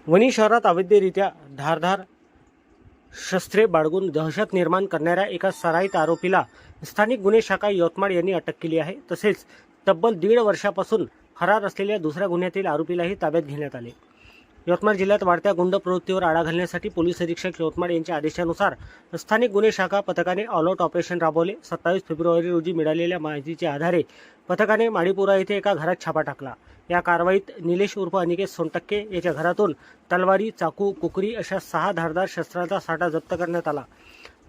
वणी शहरात अवैधरित्या धारदार शस्त्रे बाळगून दहशत निर्माण करणाऱ्या एका सराईत आरोपीला स्थानिक गुन्हे शाखा यवतमाळ यांनी अटक केली आहे। तसेच तब्बल 1.5 वर्षापासून फरार असलेल्या दुसऱ्या गुन्ह्यातील आरोपीलाही ताब्यात घेण्यात आले। यवतमाळ जिल्ह्यात वाढत्या गुंड प्रवृत्तीवर आळा घालण्यासाठी पोलीस अधीक्षक यवतमाळ यांच्या आदेशानुसार स्थानिक गुन्हे शाखा पथकाने ऑल आउट ऑपरेशन राबवले। 27 फेब्रुवारी रोजी मिळालेल्या माहितीच्या आधारे पथकाने माडीपुरा येथे एका घरात छापा टाकला। या कारवाईत निलेश उर्फ अनिकेत सोनटक्के याच्या घरातून तलवारी, चाकू, कुकरी अशा 6 धारदार शस्त्रांचा साठा जप्त करण्यात आला।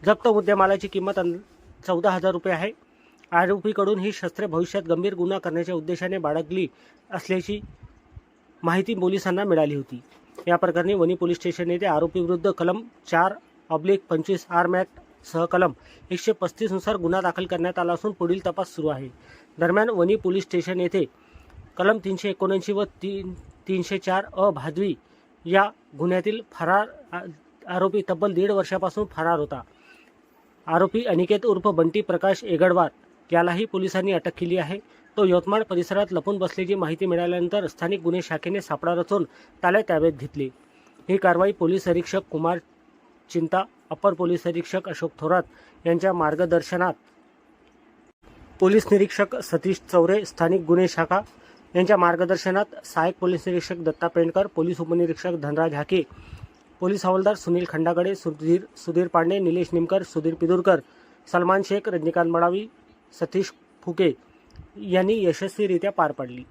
जप्त मुद्देमालाची किंमत 14,000 रुपये आहे। आरोपीकडून ही शस्त्रे भविष्यात गंभीर गुन्हा करण्याच्या उद्देशाने बाळगली असल्याची माहिती पोलिसांना मिळाली होती। या प्रकरणी वणी पोलीस स्टेशन येथे आरोपीविरुद्ध कलम 4/25 आर्म ॲक्ट सह कलम 135 नुसार गुन्हा दाखल करण्यात आला असून पुढील तपास सुरू आहे। दरम्यान वणी पोलीस स्टेशन येथे कलम 379 व 304 अ भादवी या गुन्ह्यातील फरार आरोपी तब्बल 1.5 वर्षापासून फरार होता। आरोपी अनिकेत उर्फ बंटी प्रकाश एगडवार यालाही पोलिसांनी अटक केली आहे। तो यवतमाळ परिसरात लपून बसल्याची माहिती मिळाल्यानंतर स्थानिक गुन्हे शाखेने सापळा रचून त्याला ताब्यात घेतले। ही कारवाई पोलीस अधीक्षक कुमार चिंता, अपर पोलीस अधीक्षक अशोक थोरात यांच्या मार्गदर्शनात पोलीस निरीक्षक सतीश चौरे, स्थानिक गुन्हे शाखा यांच्या मार्गदर्शनात सहाय्यक पोलीस निरीक्षक दत्ता पेंडकर, पोलीस उपनिरीक्षक धनराज हाके, पोलीस हवालदार सुनील खंडागडे, सुधीर पांडे, निलेश निमकर, सुधीर पिदुरकर, सलमान शेख, रजनीकांत मडावी, सतीश फुके यांनी यशस्वीरित्या पार पाडली।